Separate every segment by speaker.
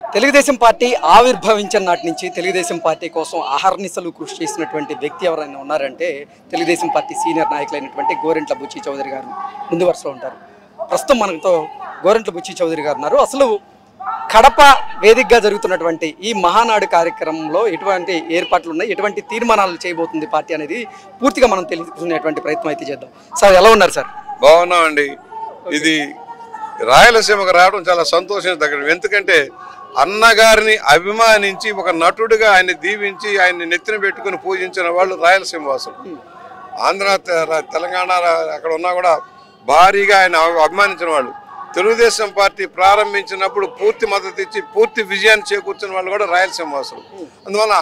Speaker 1: Telugu Desam party ఆవిర్భవించిన నాటి నుంచి తెలుగుదేశం పార్టీ కోసం అహర్నిశలు కృషి చేసినటువంటి వ్యక్తి ఎవరైనా ఉన్నారంటే తెలుగుదేశం పార్టీ సీనియర్ నాయకులైనటువంటి గోరెంట్ల బుచ్చి చౌదరి గారు ముందు వరుసలో ఉంటారు. ప్రస్తుతం మనతో గోరెంట్ల బుచ్చి చౌదరి గారు ఉన్నారు. అసలు కడప వేదికగా జరుగుతున్నటువంటి ఈ మహానాడు కార్యక్రమంలో ఎటువంటి ఏర్పాట్లు ఉన్నాయి, ఎటువంటి తీర్మానాలు చేయబోతుంది పార్టీ అనేది పూర్తిగా మనం తెలుసుకునేటువంటి ప్రయత్నం అయితే చేద్దాం. సార్ ఎలా ఉన్నారు సార్?
Speaker 2: బాగున్నామండి. ఇది రాయలసీమకు రావడం చాలా సంతోషించదగ్గ. ఎందుకంటే అన్నగారిని అభిమానించి ఒక నటుడిగా ఆయన్ని దీవించి ఆయన్ని నెత్తిన పెట్టుకుని పూజించిన వాళ్ళు రాయలసీమ వాసులు. ఆంధ్ర తెలంగాణ అక్కడ ఉన్నా కూడా భారీగా ఆయన అభిమానించిన వాళ్ళు. తెలుగుదేశం పార్టీ ప్రారంభించినప్పుడు పూర్తి మద్దతు ఇచ్చి పూర్తి విజయాన్ని చేకూర్చిన వాళ్ళు కూడా రాయలసీమ వాసులు. అందువల్ల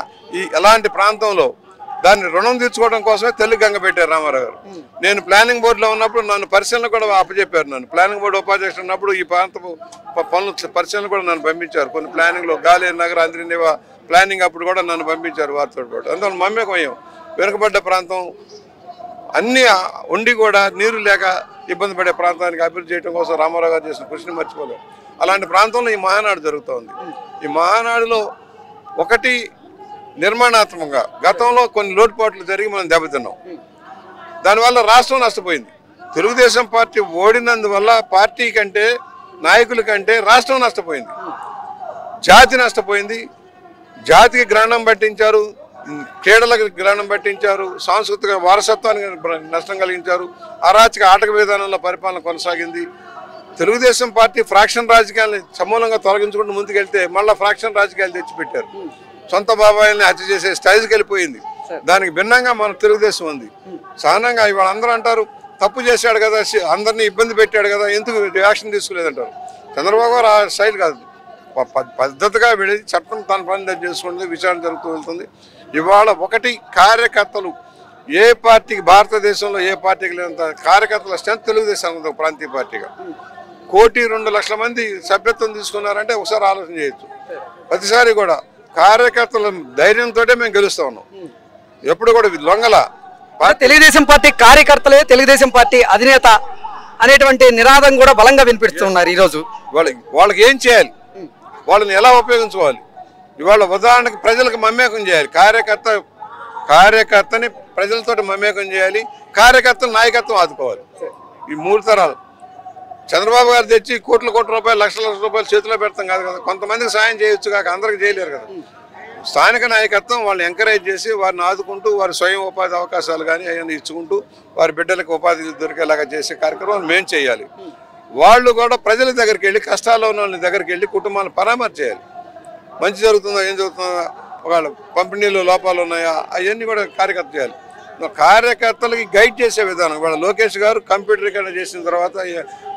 Speaker 2: ఎలాంటి ప్రాంతంలో దాన్ని రుణం తీర్చుకోవడం కోసమే తెలుగు గంగ పెట్టారు రామారావు గారు. నేను ప్లానింగ్ బోర్డులో ఉన్నప్పుడు నన్ను పరిశీలన కూడా అప్పచెప్పారు. నన్ను ప్లానింగ్ బోర్డు ఉపాధ్యక్షుడు ఉన్నప్పుడు ఈ ప్రాంతపు పనులు పరిశీలన కూడా నన్ను పంపించారు. కొన్ని ప్లానింగ్లో గాలేరు నగర అంద్రినివా ప్లానింగ్ అప్పుడు కూడా నన్ను పంపించారు వారితో పాటు. అందువల్ల మమ్మకం అయ్యాం. వెనుకబడ్డ ప్రాంతం అన్నీ ఉండి కూడా నీరు లేక ఇబ్బంది పడే ప్రాంతానికి అభివృద్ధి చేయడం కోసం రామారావు గారు చేసిన కృషిని మర్చిపోలేం. అలాంటి ప్రాంతంలో ఈ మహానాడు జరుగుతోంది. ఈ మహానాడులో ఒకటి నిర్మాణాత్మకంగా గతంలో కొన్ని లోటుపాట్లు జరిగి మనం దెబ్బతిన్నాం. దానివల్ల రాష్ట్రం నష్టపోయింది. తెలుగుదేశం పార్టీ ఓడినందువల్ల పార్టీ కంటే నాయకుల కంటే రాష్ట్రం నష్టపోయింది, జాతి నష్టపోయింది. జాతికి గ్రహణం పట్టించారు, క్రీడలకు గ్రహణం పట్టించారు, సాంస్కృతిక వారసత్వానికి నష్టం కలిగించారు, అరాచక ఆటక విధానంలో పరిపాలన కొనసాగింది. తెలుగుదేశం పార్టీ ఫ్రాక్షన్ రాజకీయాలను సమూలంగా తొలగించుకుంటూ ముందుకెళ్తే మళ్ళీ ఫ్రాక్షన్ రాజకీయాలు తెచ్చిపెట్టారు. సొంత బాబాయిల్ని హత్య చేసే స్టైల్కి వెళ్ళిపోయింది. దానికి భిన్నంగా మన తెలుగుదేశం ఉంది. సహనంగా ఇవాళ అందరూ అంటారు తప్పు చేశాడు కదా, అందరినీ ఇబ్బంది పెట్టాడు కదా, ఎందుకు యాక్షన్ తీసుకోలేదంటారు. చంద్రబాబు గారు ఆ స్టైల్ కాదు. పద్ధతిగా వెళ్ళి చట్టం తన పని చేసుకుంటుంది, విచారణ జరుగుతూ వెళ్తుంది. ఇవాళ ఒకటి కార్యకర్తలు ఏ పార్టీకి భారతదేశంలో ఏ పార్టీకి లేనంత కార్యకర్తల స్ట్రెంత్ తెలుగుదేశం ఉంది. ప్రాంతీయ పార్టీగా 1,02,00,000 మంది సభ్యత్వం తీసుకున్నారంటే ఒకసారి ఆలోచన చేయొచ్చు. ప్రతిసారి కూడా కార్యకర్తల ధైర్యంతో మేము గెలుస్తా ఉన్నాం. ఎప్పుడు కూడా లొంగల
Speaker 1: తెలుగుదేశం పార్టీ కార్యకర్తలే తెలుగుదేశం పార్టీ అధినేత అనేటువంటి నినాదం కూడా బలంగా వినిపిస్తున్నారు. ఈరోజు
Speaker 2: వాళ్ళకి ఏం చేయాలి, వాళ్ళని ఎలా ఉపయోగించుకోవాలి, ఇవాళ ఉదాహరణకు ప్రజలకు మమేకం చేయాలి. కార్యకర్తని ప్రజలతో మమేకం చేయాలి, కార్యకర్తలు నాయకత్వం ఆదుకోవాలి. ఈ 3 తరాలు చంద్రబాబు గారు తెచ్చి కోట్ల రూపాయలు లక్షల రూపాయలు చేతిలో పెడతాం కాదు కదా. కొంతమందికి సాయం చేయొచ్చు కాక అందరికి చేయలేరు కదా. స్థానిక నాయకత్వం వాళ్ళని ఎంకరేజ్ చేసి వారిని ఆదుకుంటూ వారి స్వయం ఉపాధి అవకాశాలు కానీ అవన్నీ ఇచ్చుకుంటూ వారి బిడ్డలకు ఉపాధి దొరికేలాగా చేసే కార్యక్రమం మేము చేయాలి. వాళ్ళు కూడా ప్రజల దగ్గరికి వెళ్ళి కష్టాల్లో ఉన్న వాళ్ళ దగ్గరికి వెళ్ళి కుటుంబాలను పరామర్శ చేయాలి. మంచి జరుగుతుందో ఏం జరుగుతుందో, ఒకవేళ పంపిణీలో లోపాలు ఉన్నాయా అవన్నీ కూడా కార్యకర్త చేయాలి. కార్యకర్తలకి గైడ్ చేసే విధానం ఇవాళ లోకేష్ గారు కంప్యూటరీకరణ చేసిన తర్వాత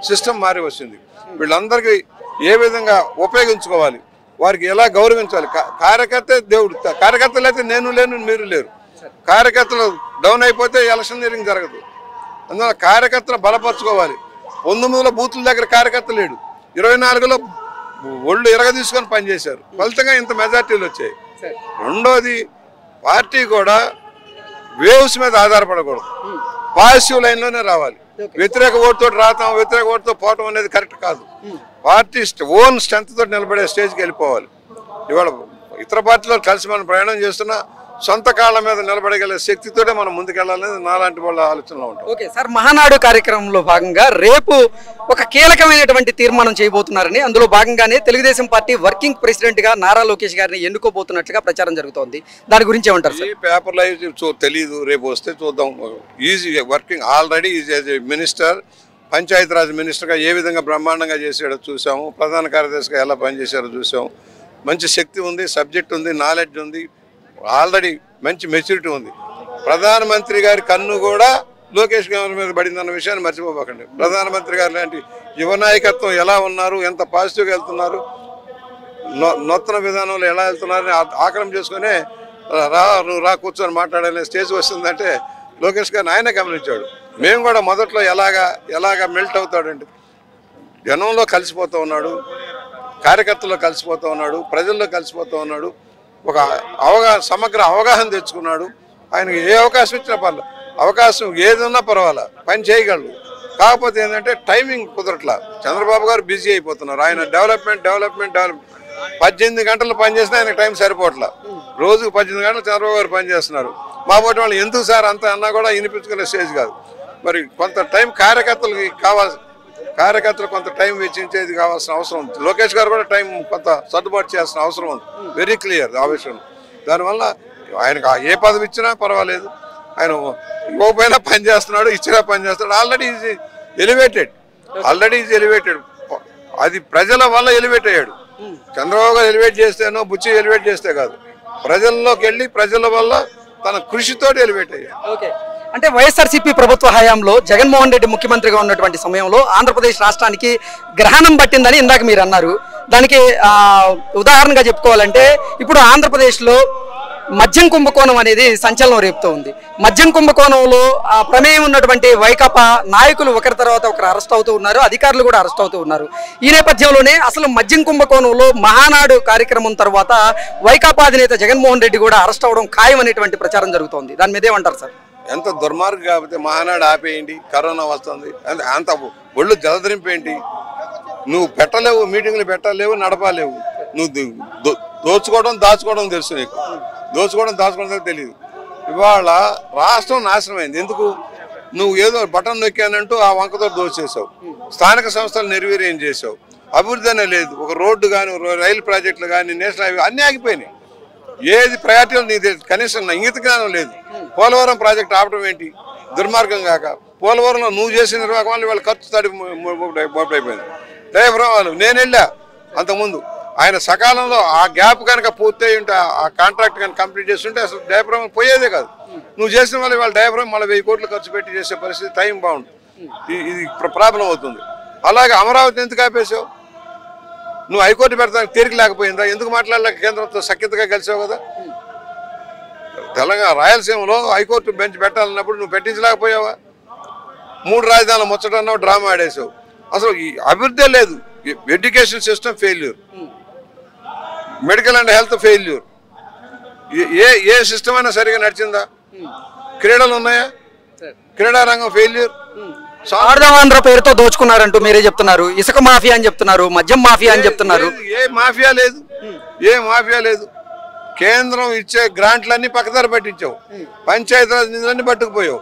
Speaker 2: సిస్టమ్ మారి వచ్చింది. వీళ్ళందరికీ ఏ విధంగా ఉపయోగించుకోవాలి, వారికి ఎలా గౌరవించాలి. కార్యకర్తే దేవుడు. కార్యకర్తలు అయితే నేను లేను మీరు లేరు. కార్యకర్తలు డౌన్ అయిపోతే ఎలక్షనీరింగ్ జరగదు. అందువల్ల కార్యకర్తలు బలపరచుకోవాలి. 19లో బూతుల దగ్గర కార్యకర్త లేడు, 24లో ఒళ్ళు ఎరగ తీసుకొని పనిచేశారు. ఫలితంగా ఇంత మెజార్టీలు వచ్చాయి. రెండోది పార్టీ కూడా వేవ్స్ మీద ఆధారపడకూడదు, పాజిటివ్ లైన్లోనే రావాలి. వ్యతిరేక ఓటుతో రావటం, వ్యతిరేక ఓటుతో పోవటం అనేది కరెక్ట్ కాదు. పార్టీ ఓన్ స్ట్రెంత్ తోటి నిలబడే స్టేజ్కి వెళ్ళిపోవాలి. ఇవాళ ఇతర పార్టీలో కలిసి మనం ప్రయాణం చేస్తున్నా సొంత కాళ్ళ మీద నిలబడగలిగే శక్తితోటే మనం ముందుకెళ్లాలనేది నాలాంటి వాళ్ళ ఆలోచనలో ఉంటుంది.
Speaker 1: ఓకే సార్, మహానాడు కార్యక్రమంలో భాగంగా రేపు ఒక కీలకమైనటువంటి తీర్మానం చేయబోతున్నారని, అందులో భాగంగానే తెలుగుదేశం పార్టీ వర్కింగ్ ప్రెసిడెంట్ గా నారా లోకేష్ గారిని ఎన్నుకోబోతున్నట్లుగా ప్రచారం జరుగుతోంది. దాని గురించి ఏమంటారు సార్?
Speaker 2: ఈ పేపర్లో తెలియదు, రేపు వస్తే చూద్దాం. Easy working already is minister, Panchayati Raj మినిస్టర్గా ఏ విధంగా బ్రహ్మాండంగా చేసాడో చూసాము. ప్రధాన కార్యదర్శిగా ఎలా పనిచేశారో చూసాము. మంచి శక్తి ఉంది, సబ్జెక్ట్ ఉంది, నాలెడ్జ్ ఉంది, ఆల్రెడీ మంచి మెచ్యూరిటీ ఉంది. ప్రధానమంత్రి గారి కన్ను కూడా లోకేష్ గారి మీద పడిందన్న విషయాన్ని మర్చిపోకండి. ప్రధానమంత్రి గారు లాంటి యువ నాయకత్వం ఎలా ఉన్నారు, ఎంత పాజిటివ్గా వెళ్తున్నారు, నూతన విధానంలో ఎలా వెళ్తున్నారని ఆక్రమణ చేసుకునే నువ్వు రా కూర్చొని మాట్లాడే స్టేజ్ వస్తుందంటే లోకేష్ గారిని ఆయనే గమనించాడు. మేము కూడా మొదట్లో ఎలాగా మెల్ట్ అవుతాడండి, జనంలో కలిసిపోతూ ఉన్నాడు, కార్యకర్తల్లో కలిసిపోతూ ఉన్నాడు, ప్రజల్లో కలిసిపోతూ ఉన్నాడు. ఒక సమగ్ర అవగాహన తెచ్చుకున్నాడు. ఆయనకి ఏ అవకాశం ఇచ్చినా పర్లేదు, అవకాశం ఏది ఉన్నా పర్వాలా పని చేయగలడు. కాకపోతే ఏంటంటే టైమింగ్ కుదరట్లా. చంద్రబాబు గారు బిజీ అయిపోతున్నారు. ఆయన డెవలప్మెంట్ 18 గంటలు పనిచేసినా ఆయనకు టైం సరిపోవట్లా. రోజుకు 18 గంటలు చంద్రబాబు గారు పనిచేస్తున్నారు. మా పోటీ వాళ్ళు ఎందుకు సార్ అంత అన్నా కూడా వినిపించుకునే స్టేజ్ కాదు. మరి కొంత టైం కార్యకర్తలకి కావాల్సి, కార్యకర్తలు కొంత టైం వెచ్చించేది కావాల్సిన అవసరం ఉంది. లోకేష్ గారు కూడా టైం కొంత సర్దుబాటు చేయాల్సిన అవసరం ఉంది. వెరీ క్లియర్ ఆ విషయం. దానివల్ల ఆయనకు ఏ పదవి ఇచ్చినా పర్వాలేదు, ఆయన ఇవ్వకపోయినా పని చేస్తున్నాడు, ఇచ్చినా పని చేస్తున్నాడు. Already is elevated. అది ప్రజల వల్ల ఎలివేట్ అయ్యాడు. చంద్రబాబు గారు ఎలివేట్ చేస్తేనో బుచ్చి ఎలివేట్ చేస్తే కాదు, ప్రజల్లోకి వెళ్ళి ప్రజల వల్ల తన కృషితో ఎలివేట్ అయ్యాడు.
Speaker 1: ఓకే, అంటే వైఎస్ఆర్సీపీ ప్రభుత్వ హయాంలో జగన్మోహన్ రెడ్డి ముఖ్యమంత్రిగా ఉన్నటువంటి సమయంలో ఆంధ్రప్రదేశ్ రాష్ట్రానికి గ్రహణం పట్టిందని ఇందాక మీరు అన్నారు. దానికి ఉదాహరణగా చెప్పుకోవాలంటే ఇప్పుడు ఆంధ్రప్రదేశ్లో మద్యం కుంభకోణం అనేది సంచలనం రేపుతూ ఉంది. మద్యం కుంభకోణంలో ప్రమేయం ఉన్నటువంటి వైకాపా నాయకులు ఒకరి తర్వాత ఒకరు అరెస్ట్ అవుతూ ఉన్నారు, అధికారులు కూడా అరెస్ట్ అవుతూ ఉన్నారు. ఈ నేపథ్యంలోనే అసలు మద్యం కుంభకోణంలో మహానాడు కార్యక్రమం తర్వాత వైకాపా అధినేత జగన్మోహన్ రెడ్డి కూడా అరెస్ట్ అవడం ఖాయం అనేటువంటి ప్రచారం జరుగుతోంది. దాని మీద ఏమంటారు సార్?
Speaker 2: ఎంత దుర్మార్గం కాకపోతే మహానాడు ఆపేయండి, కరోనా వస్తుంది అంత ఒళ్ళు జలదరింపేంటి? నువ్వు పెట్టలేవు, మీటింగ్లు పెట్టలేవు, నడపలేవు. నువ్వు దోచుకోవడం దాచుకోవడం తెలుసు నీకు. దాచుకోవడం తెలియదు. ఇవాళ రాష్ట్రం నాశనం అయింది. ఎందుకు? నువ్వు ఏదో బటన్ నొక్కానంటూ ఆ వంకతో దోచేసావు. స్థానిక సంస్థలు నిర్వీర్యం చేసావు. అభివృద్ధి అనే లేదు. ఒక రోడ్డు కానీ, రైలు ప్రాజెక్టులు కానీ, నేషనల్ హైవే అన్నీ ఆగిపోయినాయి. ఏది ప్రయారిటీలు నీది కనీసం ఇంగిత జ్ఞానం లేదు. పోలవరం ప్రాజెక్ట్ ఆపడం ఏంటి? దుర్మార్గం కాక. పోలవరంలో నువ్వు చేసిన నిర్వాహకం వల్ల వాళ్ళ ఖర్చు తడి అయిపోయింది. డయాఫ్రామ్ వాళ్ళు నేను వెళ్ళా అంతకుముందు, ఆయన సకాలంలో ఆ గ్యాప్ కనుక పూర్తి అయి ఉంటే, ఆ కాంట్రాక్ట్ కనుక కంప్లీట్ చేస్తుంటే అసలు డయాఫ్రామ్ పోయేదే కాదు. నువ్వు చేసిన వల్ల వాళ్ళ డయాఫ్రామ్ మళ్ళీ 1000 కోట్లు ఖర్చు పెట్టి చేసే పరిస్థితి టైం బాగుంది. ఇది ప్రాబ్లం అవుతుంది. అలాగే అమరావతి ఎందుకు ఆపేసావు? నువ్వు హైకోర్టు పెడతానికి తీరిక లేకపోయిందా? ఎందుకు మాట్లాడలేక కేంద్రంతో సఖ్యతగా కలిసావు కదా. తెలంగాణ రాయలసీమలో హైకోర్టు బెంచ్ పెట్టాలన్నప్పుడు నువ్వు పెట్టించలేకపోయావా? 3 రాజధానులు ముచ్చటన్నావు, డ్రామా ఆడేసావు. అసలు ఈ అభివృద్ధే లేదు. Education system failure, medical and health failure. A system అయినా సరిగా నడిచిందా? క్రీడలు ఉన్నాయా? క్రీడా రంగం ఫెయిల్యూర్.
Speaker 1: ఆర్ధవాంధ్ర పేరుతో దోచుకున్నారంటూ మీరే చెప్తున్నారు. ఇసుక మాఫియా అని చెప్తున్నారు, మద్యం మాఫియా అని చెప్తున్నారు.
Speaker 2: ఏ మాఫియా లేదు. కేంద్రం ఇచ్చే గ్రాంట్లన్నీ పక్కదారి పట్టించావు. పంచాయతీరాజ్ నిధులన్నీ పట్టుకుపోయావు.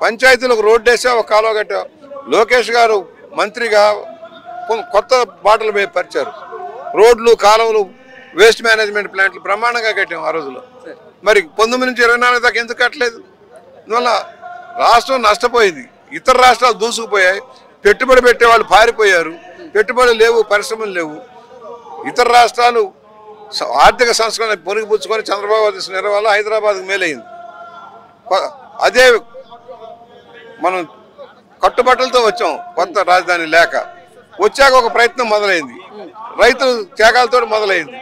Speaker 2: పంచాయతీలకు రోడ్డు వేసావు, ఒక కాలువ కట్టావు. లోకేష్ గారు మంత్రిగా కొత్త బాటలు పరిచారు. రోడ్లు, కాలువలు, వేస్ట్ మేనేజ్మెంట్ ప్లాంట్లు బ్రహ్మాండంగా కట్టాం ఆ రోజులో. మరి 19 నుంచి 24 దాకా ఎందుకు కట్టలేదు? అందువల్ల రాష్ట్రం నష్టపోయింది. ఇతర రాష్ట్రాలు దూసుకుపోయాయి. పెట్టుబడి పెట్టే వాళ్ళు పారిపోయారు. పెట్టుబడులు లేవు, పరిశ్రమలు లేవు. ఇతర రాష్ట్రాలు ఆర్థిక సంస్కరణ పొరుగుపుచ్చుకొని చంద్రబాబు తీసుకునే వల్ల హైదరాబాద్కు మేలైంది. అదే మనం కట్టుబట్టలతో వచ్చాం. కొత్త రాజధాని లేక వచ్చాక ఒక ప్రయత్నం మొదలైంది. రైతులు త్యాగాలతో మొదలైంది.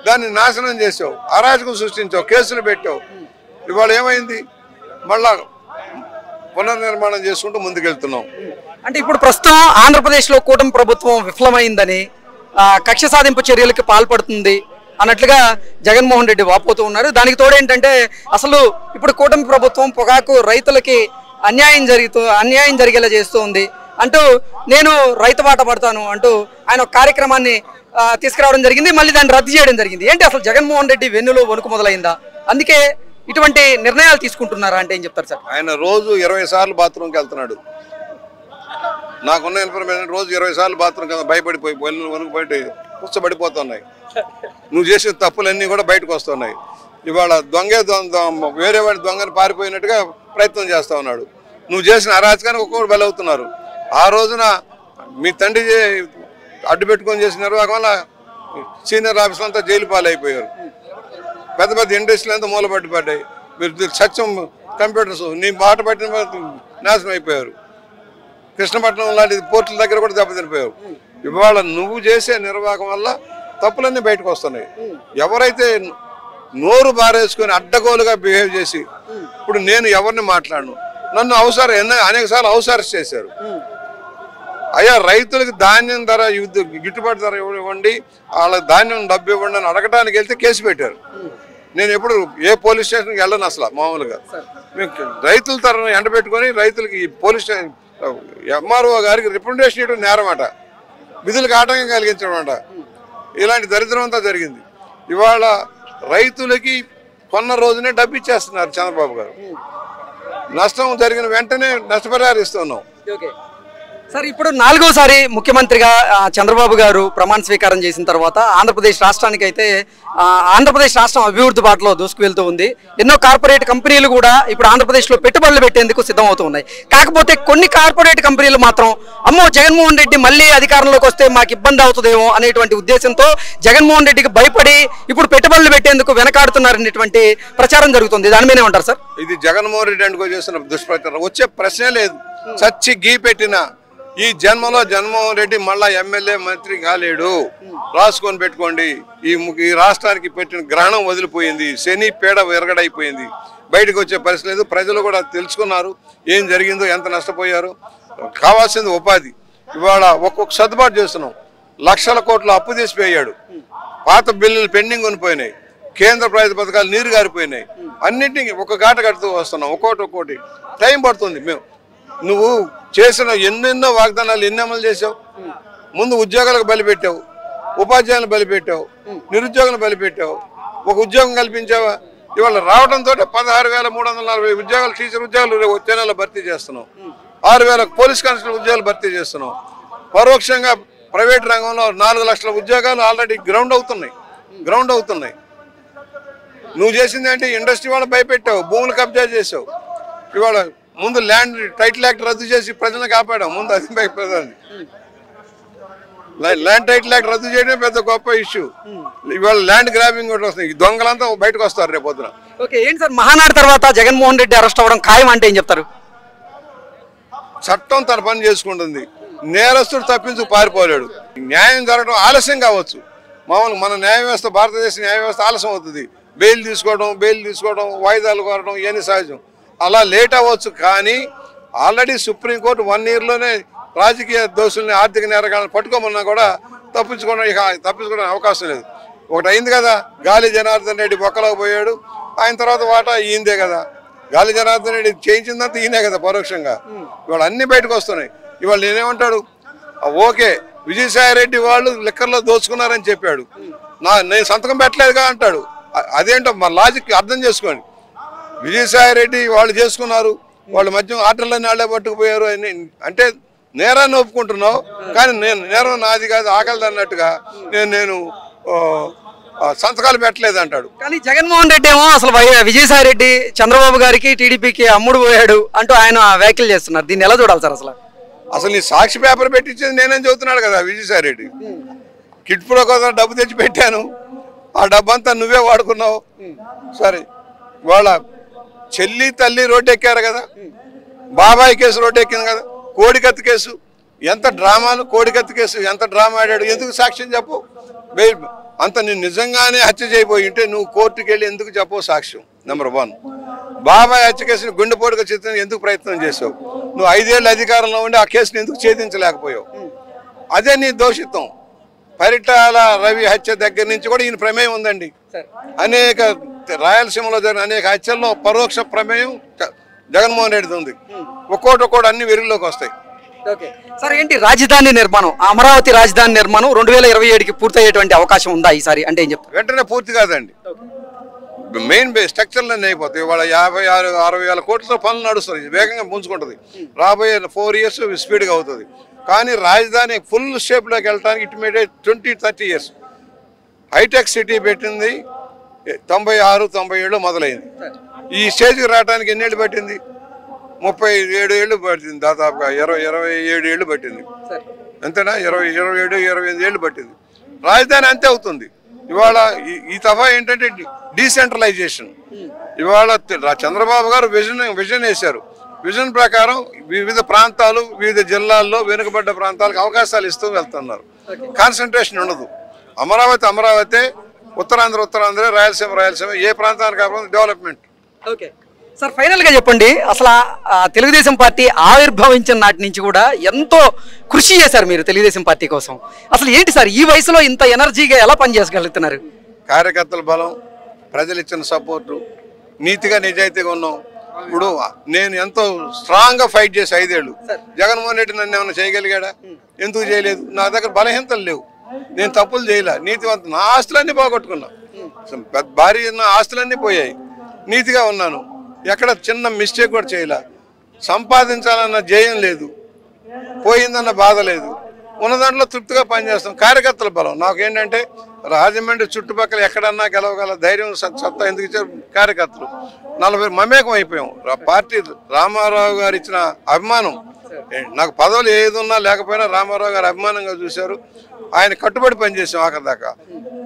Speaker 2: దాన్ని నాశనం చేసావు, అరాచకం సృష్టించావు, కేసులు పెట్టావు. ఇవాళ ఏమైంది? మళ్ళా పునర్నిర్మాణం చేసుకుంటూ ముందుకెళ్తున్నాం.
Speaker 1: అంటే ఇప్పుడు ప్రస్తుతం ఆంధ్రప్రదేశ్లో కూటమి ప్రభుత్వం విఫలమైందని, కక్ష సాధింపు చర్యలకు పాల్పడుతుంది అన్నట్లుగా జగన్మోహన్ రెడ్డి వాపోతూ ఉన్నారు. దానికి తోడేంటంటే అసలు ఇప్పుడు కూటమి ప్రభుత్వం పొగాకు రైతులకి అన్యాయం జరిగేలా చేస్తూ ఉంది అంటూ, నేను రైతు బాట పడతాను అంటూ ఆయన ఒక కార్యక్రమాన్ని తీసుకురావడం జరిగింది. మళ్ళీ దాన్ని రద్దు చేయడం జరిగింది. ఏంటి అసలు జగన్మోహన్ రెడ్డి వెన్నులో వణుకు మొదలైందా? అందుకే ఇటువంటి నిర్ణయాలు తీసుకుంటున్నారా అంటే ఏం చెప్తారు సార్?
Speaker 2: ఆయన రోజు 20 సార్లు బాత్రూమ్కి వెళ్తున్నాడు. నాకున్న ఇన్ఫర్మేషన్ రోజు 20 సార్లు బాత్రూమ్ కదా భయపడిపోయి వణుకుపోయి పుచ్చబడిపోతున్నాయి. నువ్వు చేసిన తప్పులన్నీ కూడా బయటకు వస్తున్నాయి. ఇవాళ వేరే వాడి దొంగని పారిపోయినట్టుగా ప్రయత్నం చేస్తూ ఉన్నాడు. నువ్వు చేసిన అరాచకానికి ఒక్కొక్కరు బలవుతున్నారు. ఆ రోజున మీ తండ్రి అడ్డు పెట్టుకొని చేసిన నిర్వాహకం వల్ల సీనియర్ ఆఫీసులు అంతా జైలు పాలైపోయారు. పెద్ద పెద్ద ఇండస్ట్రీలు అంతా మూలపడ్డాయి. మీరు సత్యం కంప్యూటర్స్ నీ మాట పట్టిన నాశనం అయిపోయారు. కృష్ణపట్నం లాంటి పోర్టుల దగ్గర కూడా దెబ్బతినిపోయారు. ఇవాళ నువ్వు చేసే నిర్వాహకం వల్ల తప్పులన్నీ బయటకు వస్తున్నాయి. ఎవరైతే నోరు బారేసుకొని అడ్డగోలుగా బిహేవ్ చేసి, ఇప్పుడు నేను ఎవరిని మాట్లాడను, నన్ను అనేక సార్లు అవసరం చేశారు. అయ్యా రైతులకు ధాన్యం ధర గిట్టుబాటు ధర ఇవ్వండి, వాళ్ళ ధాన్యం డబ్బు ఇవ్వండి అని అడగడానికి వెళ్తే కేసు పెట్టారు. నేను ఎప్పుడు ఏ పోలీస్ స్టేషన్కి వెళ్ళను అసలు. మామూలుగా రైతుల తరను ఎండబెట్టుకొని రైతులకి పోలీస్ స్టేషన్ ఎంఆర్ఓ గారికి రిప్రజెంటేషన్ ఇవ్వడం నేరం అట, విధులకు ఆటంకం కలిగించడం అంట. ఇలాంటి దరిద్రం అంతా జరిగింది. ఇవాళ రైతులకి కొన్న రోజునే డబ్బు ఇచ్చేస్తున్నారు చంద్రబాబు గారు. నష్టం జరిగిన వెంటనే నష్టపరిహారం ఇస్తున్నాం.
Speaker 1: సార్, ఇప్పుడు 4వసారి ముఖ్యమంత్రిగా చంద్రబాబు గారు ప్రమాణ స్వీకారం చేసిన తర్వాత ఆంధ్రప్రదేశ్ రాష్ట్రానికి అయితే ఆంధ్రప్రదేశ్ రాష్ట్రం అభివృద్ధి బాటలో దూసుకువెళ్తూ ఉంది. ఎన్నో కార్పొరేట్ కంపెనీలు కూడా ఇప్పుడు ఆంధ్రప్రదేశ్లో పెట్టుబడులు పెట్టేందుకు సిద్ధమవుతూ ఉన్నాయి. కాకపోతే కొన్ని కార్పొరేట్ కంపెనీలు మాత్రం అమ్మో జగన్మోహన్ రెడ్డి మళ్ళీ అధికారంలోకి వస్తే మాకు ఇబ్బంది అవుతుందేమో అనేటువంటి ఉద్దేశంతో జగన్మోహన్ రెడ్డికి భయపడి ఇప్పుడు పెట్టుబడులు పెట్టేందుకు వెనకాడుతున్నారనేటువంటి ప్రచారం జరుగుతుంది. దాని మీదే ఉంటారు సార్.
Speaker 2: ఇది జగన్మోహన్ రెడ్డి అనుకో చేస్తున్న దుష్ప్రచారం. వచ్చే ప్రశ్నే లేదు. చచ్చి గీ పెట్టిన ఈ జన్మలో జగన్మోహన్ రెడ్డి మళ్ళా ఎమ్మెల్యే మంత్రి కాలేడు. రాసుకొని పెట్టుకోండి. ఈ రాష్ట్రానికి పెట్టిన గ్రహణం వదిలిపోయింది. శని పీడ విరగడైపోయింది. బయటకు వచ్చే పరిస్థితి లేదు. ప్రజలు కూడా తెలుసుకున్నారు ఏం జరిగిందో, ఎంత నష్టపోయారు. కావాల్సింది ఉపాధి. ఇవాళ ఒక్కొక్క సర్దుబాటు చేస్తున్నాం. లక్షల కోట్ల అప్పు తీసిపోయాడు. పాత బిల్లులు పెండింగ్ కొనిపోయినాయి. కేంద్ర ప్రభుత్వ పథకాలు నీరు గారిపోయినాయి. అన్నింటినీ ఒక గాట కడుతూ వస్తున్నాం. ఒక్కోటి టైం పడుతుంది. నువ్వు చేసిన ఎన్నెన్నో వాగ్దానాలు ఎన్ని అమలు చేసావు? ముందు ఉద్యోగాలకు బలిపెట్టావు, ఉపాధ్యాయులను బలిపెట్టావు, నిరుద్యోగులను బలిపెట్టావు. ఒక ఉద్యోగం కల్పించావా? ఇవాళ రావడంతో 16,340 ఉద్యోగాలు, టీచర్ ఉద్యోగాలు వచ్చే నెల భర్తీ చేస్తున్నావు. 6,000 పోలీస్ కానిస్టేబుల్ ఉద్యోగాలు భర్తీ చేస్తున్నావు. పరోక్షంగా ప్రైవేట్ రంగంలో 4 లక్షల ఉద్యోగాలు ఆల్రెడీ గ్రౌండ్ అవుతున్నాయి. నువ్వు చేసింది ఏంటి? ఇండస్ట్రీ వాళ్ళు భయపెట్టావు, భూములు కబ్జా చేసావు. ఇవాళ ముందు ల్యాండ్ టైటిల్ యాక్ట్ రద్దు చేసి ప్రజలను కాపాడాం. ముందు అది భయపడాలి. ల్యాండ్ టైటిల్ యాక్ట్ రద్దు చేయడమే పెద్ద గొప్ప ఇష్యూ. ఇవాళ ల్యాండ్ గ్రాబింగ్ కూడా వస్తుంది. ఈ దొంగలంతా బయటకు వస్తారు రేపు పొద్దున.
Speaker 1: ఏంటి సార్, మహానాడు తర్వాత జగన్మోహన్ రెడ్డి అరెస్ట్ అవ్వడం ఖాయం అంటే ఏం చెప్తారు?
Speaker 2: చట్టం తన పని చేసుకుంటుంది. నేరస్తుడు తప్పించుకు పారిపోలేడు. న్యాయం జరగడం ఆలస్యం కావచ్చు. మామూలు మన న్యాయ వ్యవస్థ, భారతదేశ న్యాయ వ్యవస్థ ఆలస్యం అవుతుంది. బెయిల్ తీసుకోవడం, వాయిదాలు కోరడం ఇవన్నీ సహజం. అలా లేట్ అవ్వచ్చు. కానీ ఆల్రెడీ సుప్రీంకోర్టు 1 yearలోనే రాజకీయ దోషుల్ని, ఆర్థిక నేరగాళ్ళని పట్టుకోమన్నా కూడా తప్పించుకోవడానికి అవకాశం లేదు. ఒకటి అయింది కదా, గాలి జనార్దన్ రెడ్డి బొక్కలోకి పోయాడు. ఆయన తర్వాత వాటా ఈయనదే కదా. గాలి జనార్దన్ రెడ్డి చేయించిందంతా ఈయనే కదా పరోక్షంగా. ఇవాళ అన్ని బయటకు వస్తున్నాయి. ఇవాళ నేనేమంటాడు, ఓకే విజయసాయి రెడ్డి వాళ్ళు లిక్కర్లో దోచుకున్నారని చెప్పాడు. నేను సంతకం పెట్టలేదుగా అంటాడు. అదేంటో మన లాజిక్ అర్థం చేసుకోండి. విజయసాయి రెడ్డి వాళ్ళు చేసుకున్నారు, వాళ్ళ మధ్య ఆటలన్నీ ఆడే పట్టుకుపోయారు అని అంటే నేరాన్ని ఒప్పుకుంటున్నావు. కానీ నేరం నాది కాదు, ఆకలిది అన్నట్టుగా నేను సంతకాలు పెట్టలేదు అంటాడు.
Speaker 1: కానీ జగన్మోహన్ రెడ్డి ఏమో అసలు విజయసాయి రెడ్డి చంద్రబాబు గారికి, టీడీపీకి అమ్ముడు పోయాడు అంటూ ఆయన వ్యాఖ్యలు చేస్తున్నారు. దీన్ని ఎలా చూడాలి సార్?
Speaker 2: అసలు నీ సాక్షి పేపర్ పెట్టించేది నేనేం చదువుతున్నాడు కదా విజయసాయి రెడ్డి. కిట్ ప్రో కోసం డబ్బు తెచ్చి పెట్టాను, ఆ డబ్బంతా నువ్వే వాడుకున్నావు. సరే, వాళ్ళ చెల్లి తల్లి రోడ్డు ఎక్కారు కదా, బాబాయ్ కేసు రోడ్డు ఎక్కింది కదా, కోడికత్తి కేసు ఎంత డ్రామాలు, కోడికత్తి కేసు ఎంత డ్రామా ఆడాడు. ఎందుకు సాక్ష్యం చెప్పు? అంత నేను నిజంగానే హత్య చేయబోయి ఉంటే నువ్వు కోర్టుకు వెళ్ళి ఎందుకు చెప్పవు సాక్ష్యం? నెంబర్ 1. బాబాయ్ హత్య కేసుని గుండెపోటుగా చిత్రం ఎందుకు ప్రయత్నం చేసావు? నువ్వు 5 ఏళ్ళ అధికారంలో ఉండి ఆ కేసుని ఎందుకు ఛేదించలేకపోయావు? అదే నీ దోషిత్వం. పరిటాల రవి హత్య దగ్గర నుంచి కూడా ఈయన ప్రమేయం ఉందండి. అనేక రాయలసీమలో జరిగిన అనేక హత్యల్లో పరోక్ష ప్రమేయం జగన్మోహన్ రెడ్డి ఉంది. ఒక్కోటి అన్ని వెలుగులోకి వస్తాయి.
Speaker 1: సార్, ఏంటి రాజధాని నిర్మాణం, అమరావతి రాజధాని నిర్మాణం 2027కి పూర్తయ్యేటువంటి అవకాశం ఉందా ఈసారి? అంటే ఏం చెప్తారు?
Speaker 2: వెంటనే పూర్తి కాదండి. మెయిన్ స్ట్రక్చర్లన్నీ అయిపోతాయి. వాళ్ళ 56-60 వేల కోట్లతో పనులు నడుస్తుంది, వేగంగా పుంజుకుంటుంది. రాబోయే 4 years స్పీడ్గా అవుతుంది. కానీ రాజధాని ఫుల్ షేప్లోకి వెళ్ళడానికి ఇట్ మేడ్ 20-30 years. హైటెక్ సిటీ పెట్టింది 96-97 మొదలైంది. ఈ స్టేజ్కి రావడానికి ఎన్నేళ్ళు పట్టింది? 37 ఏళ్ళు పట్టింది. దాదాపుగా 27 ఏళ్ళు పట్టింది. అంతేనా? 27-28 ఏళ్ళు పట్టింది. రాజధాని అంతే అవుతుంది. ఇవాళ ఈ తఫా ఏంటంటే డీసెంట్రలైజేషన్. ఇవాళ చంద్రబాబు గారు విజన్ వేశారు. విజన్ ప్రకారం వివిధ ప్రాంతాలు, వివిధ జిల్లాల్లో వెనుకబడ్డ ప్రాంతాలకు అవకాశాలు ఇస్తూ వెళ్తున్నారు. కాన్సన్ట్రేషన్ ఉండదు. అమరావతి, ఉత్తరాంధ్ర, రాయలసీమ, ఏ ప్రాంతానికి కాకుండా డెవలప్మెంట్.
Speaker 1: ఓకే సార్, ఫైనల్గా చెప్పండి, అసలు తెలుగుదేశం పార్టీ ఆవిర్భవించిన నాటి నుంచి కూడా ఎంతో కృషి చేశారు మీరు తెలుగుదేశం పార్టీ కోసం. అసలు ఏంటి సార్ ఈ వయసులో ఇంత ఎనర్జీగా ఎలా పనిచేయగలుగుతున్నారు?
Speaker 2: కార్యకర్తల బలం, ప్రజలు ఇచ్చిన సపోర్టు, నీతిగా నిజాయితీగా ఉన్నాం. ఇప్పుడు నేను ఎంతో స్ట్రాంగ్గా ఫైట్ చేసి 5 ఏళ్ళు. జగన్మోహన్ రెడ్డి నన్ను ఏమైనా చేయగలిగాడా? ఎందుకు చేయలేదు? నా దగ్గర బలహీనతలు లేవు. నేను తప్పులు చేయలే, నీతివంత. నా ఆస్తులన్నీ పోగొట్టుకున్నా, భారీ నా ఆస్తులన్నీ పోయాయి. నీతిగా ఉన్నాను, ఎక్కడ చిన్న మిస్టేక్ కూడా చేయలే. సంపాదించాలన్న ధ్యేయం లేదు, పోయిందన్న బాధ లేదు. ఉన్న దాంట్లో తృప్తిగా పనిచేస్తాం. కార్యకర్తల బలం నాకేంటంటే రాజమండ్రి చుట్టుపక్కల ఎక్కడన్నా గెలవగల ధైర్యం సత్తా ఎందుకు ఇచ్చారు కార్యకర్తలు. 40 మమేకం అయిపోయాం. పార్టీ రామారావు గారు ఇచ్చిన అభిమానం, నాకు పదవులు ఏది ఉన్నా లేకపోయినా రామారావు గారు అభిమానంగా చూశారు. ఆయన కట్టుబడి పనిచేసాం ఆఖరి దాకా.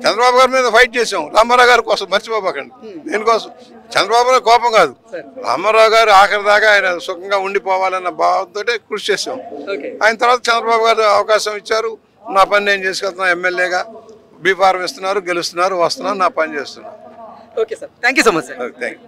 Speaker 2: చంద్రబాబు గారి మీద ఫైట్ చేసాం రామారావు గారి కోసం, మర్చిపోకండి. దేనికోసం? చంద్రబాబు గారి కోపం కాదు, రామారావు గారు ఆఖరి దాకా ఆయన సుఖంగా ఉండిపోవాలన్న భావంతో కృషి చేసాం. ఆయన తర్వాత చంద్రబాబు గారు అవకాశం ఇచ్చారు, నా పని నేను చేసుకెళ్తున్నా. ఎమ్మెల్యేగా బీఫారం ఇస్తున్నారు, గెలుస్తున్నారు, వస్తున్నారు, నా పని చేస్తున్నారు.
Speaker 1: Okay sir, thank you so much sir.
Speaker 2: Thank you.